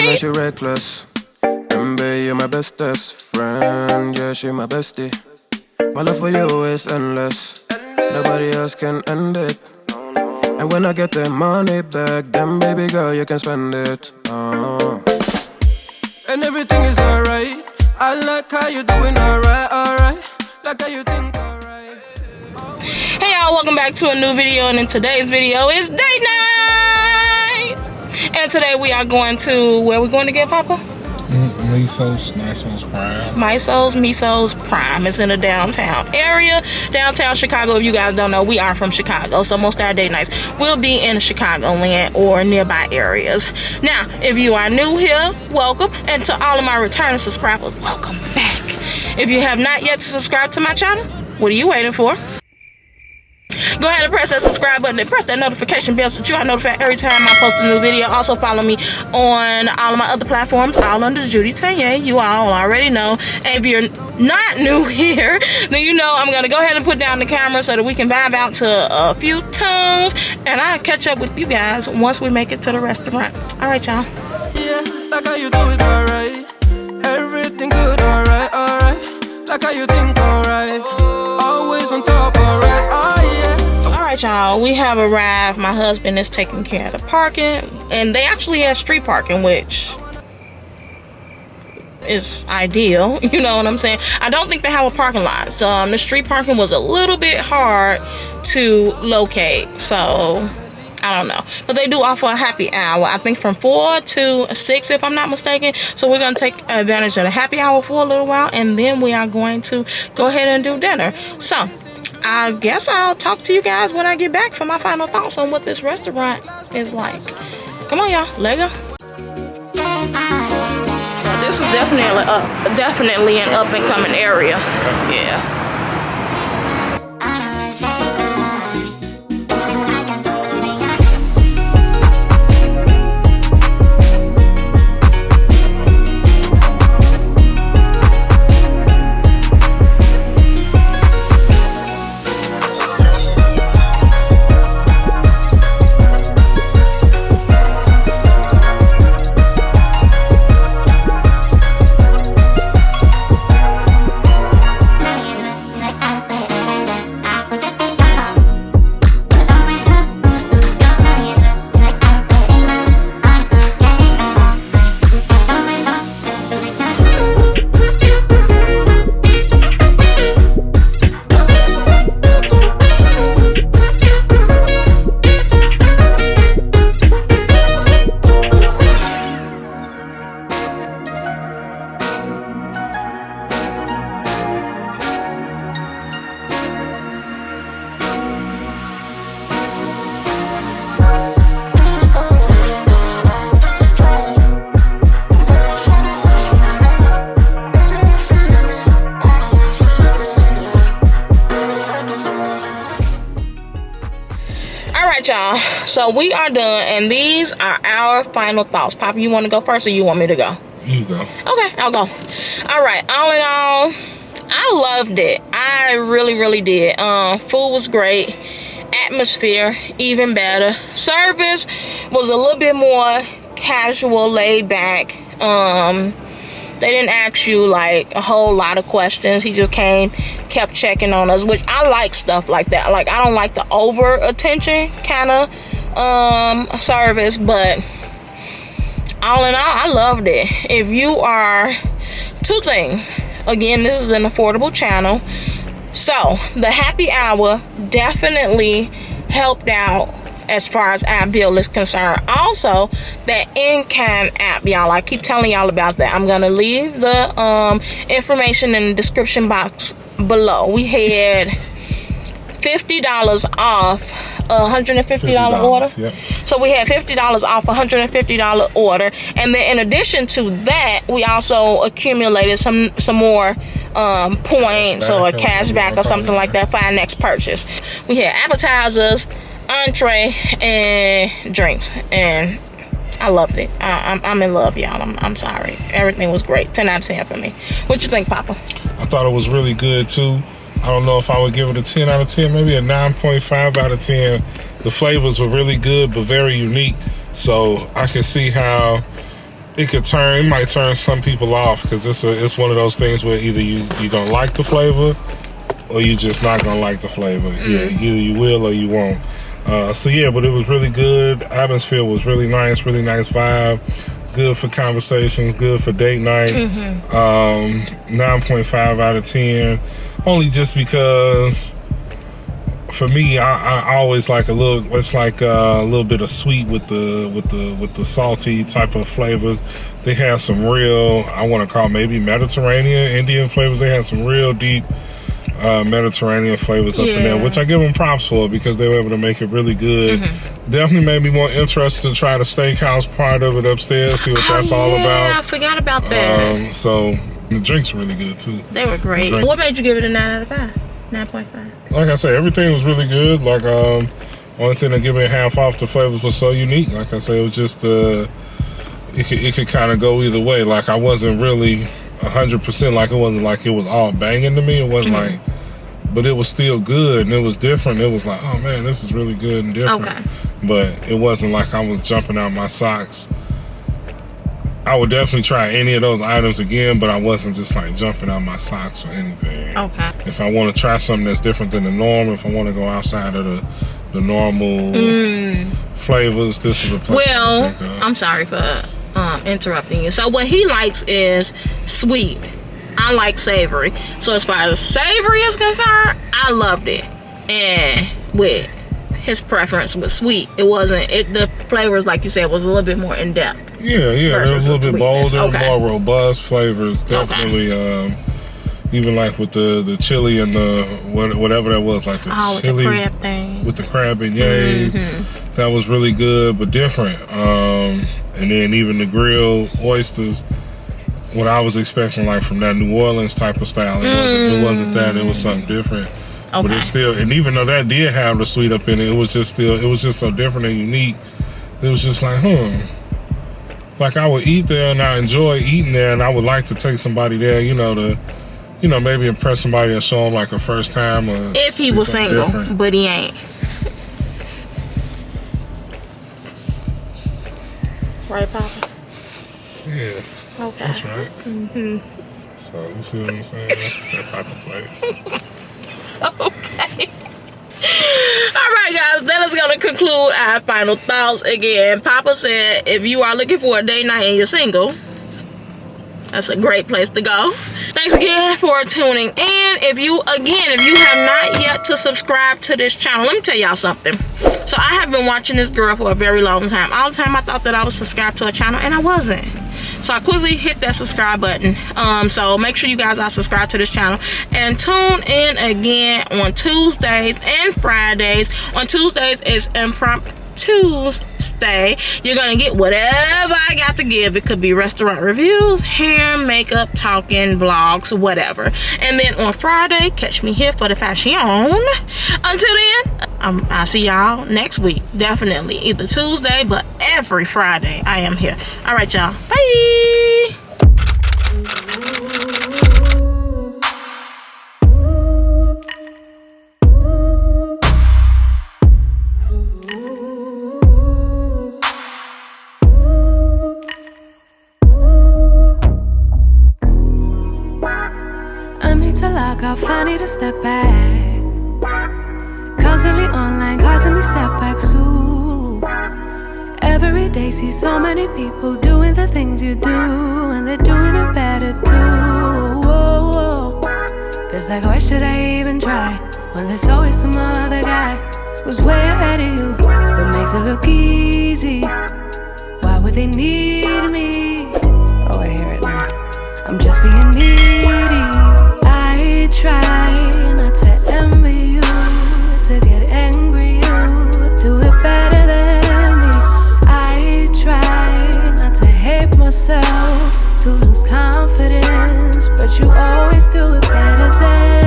like she reckless. Baby, you're my bestest friend. Yeah, she my bestie. My love for you is endless. Nobody else can end it. And when I get the money back, then baby girl, you can spend it. And everything is alright. I like how you doing alright. Like how you think alright. Hey y'all, welcome back to a new video, and in today's video is date night. And today we are going to, where are we going to get, Papa? Nisos Prime. Misos Prime. It's in the downtown area. Downtown Chicago, if you guys don't know, we are from Chicago. So most of our date nights will be in Chicagoland or nearby areas. Now, if you are new here, welcome. And to all of my returning subscribers, welcome back. If you have not yet subscribed to my channel, what are you waiting for? Go ahead and press that subscribe button and press that notification bell so you are notified every time I post a new video. Also follow me on all of my other platforms, all under Judy Tanye. You all already know. And if you're not new here, then you know I'm gonna go ahead and put down the camera so that we can vibe out to a few tunes, and I'll catch up with you guys once we make it to the restaurant. All right, y'all. Yeah, like how you do it alright. Everything good, alright. Like how you think alright. Always on top, alright. Alright, y'all, we have arrived. My husband is taking care of the parking, and they actually have street parking, which is ideal. You know what I'm saying? I don't think they have a parking lot. So the street parking was a little bit hard to locate, so I don't know, but they do offer a happy hour, I think from 4 to 6 if I'm not mistaken. So we're gonna take advantage of the happy hour for a little while, and then we are going to go ahead and do dinner. So I guess I'll talk to you guys when I get back for my final thoughts on what this restaurant is like. Come on, y'all, let go. This is definitely an up and coming area. Yeah. Y'all, so we are done, and these are our final thoughts. Papa, you want to go first, or you want me to go? You go. Okay, I'll go. All right, all in all, I loved it. I really did. Food was great. Atmosphere even better. Service was a little bit more casual, laid back. They didn't ask you like a whole lot of questions. He just came, kept checking on us, which I like stuff like that. Like, I don't like the over attention kind of service, but all in all, I loved it. If you are, two things. Again, this is an affordable channel, so the happy hour definitely helped out as far as our bill is concerned. Also, that in-kind app, y'all, I keep telling y'all about that. I'm gonna leave the information in the description box below. We had $50 off a $150 order. Yep. So we had $50 off a $150 order, and then in addition to that, we also accumulated some more points or a cashback or something like that for our next purchase. We had appetizers, entree, and drinks, and I loved it. I'm in love, y'all. I'm sorry. Everything was great. 10 out of 10 for me. What you think, Papa? I thought it was really good too. I don't know if I would give it a 10 out of 10, maybe a 9.5 out of 10. The flavors were really good, but very unique. So I can see how it might turn some people off because it's one of those things where either you don't like the flavor or you just not gonna like the flavor. Yeah, either you will or you won't. So yeah, but it was really good. Atmosphere was really nice vibe. Good for conversations, good for date night. 9.5 out of 10. Only just because for me, I always like a little. It's like a little bit of sweet with the salty type of flavors. They have some real, I want to call maybe Mediterranean, Indian flavors. They have some real deep Mediterranean flavors up in there, which I give them props for because they were able to make it really good. Definitely made me more interested to try the steakhouse part of it upstairs, see what that's all about. I forgot about that. So the drinks were really good too. They were great. What made you give it a 9 out of 5? 9.5. Like I said, everything was really good. Like only thing that gave me a half off, the flavors was so unique. Like I said, it was just it could kind of go either way. Like I wasn't really 100%. Like it wasn't like it was all banging to me. It wasn't like, but it was still good and it was different. It was like, oh man, this is really good and different. Okay. But it wasn't like I was jumping out my socks. I would definitely try any of those items again, but I wasn't just like jumping out my socks or anything. Okay. If I want to try something that's different than the norm, if I want to go outside of the normal flavors, this is a place. Well, I'm sorry for interrupting you. So what he likes is sweet. I like savory. So as far as savory is concerned, I loved it. And with his preference was sweet. It wasn't. The flavors, like you said, was a little bit more in depth. Yeah. It was a little bit bolder, more robust flavors. Definitely. Even like with the chili and the whatever that was, like the chili with the crab thing, with the crab beignet, that was really good but different. And then even the grilled oysters, what I was expecting like from that New Orleans type of style, it wasn't that. It was something different. Okay. But it's still, and even though that did have the sweet up in it, it was just so different and unique. It was just like, like I would eat there and I enjoy eating there, and I would like to take somebody there, to maybe impress somebody and show them like a first time. Or if he was single, different. But he ain't. Right, Papa? Yeah. Okay. That's right. So you see what I'm saying? That type of place. Okay. Alright guys, that is going to conclude our final thoughts. Again, Papa said if you are looking for a date night and you're single, that's a great place to go. Thanks again for tuning in. If you have not yet to subscribe to this channel, let me tell y'all something. So I have been watching this girl for a very long time. All the time I thought that I was subscribed to a channel and I wasn't. So I quickly hit that subscribe button. So make sure you guys are subscribed to this channel and tune in again on Tuesdays and Fridays. On Tuesdays is Impromptu Tuesday. You're gonna get whatever I got to give. It could be restaurant reviews, hair, makeup, talking, vlogs, whatever. And then on Friday, catch me here for the fashion. Until then, I'll see y'all next week. Definitely either Tuesday, but every Friday I am here. All right, y'all. Bye. I need to step back. Constantly online, causing me setbacks too. Every day see so many people doing the things you do, and they're doing it better too. Whoa, whoa. Feels like why should I even try when there's always some other guy who's way ahead of you, but makes it look easy. Why would they need me?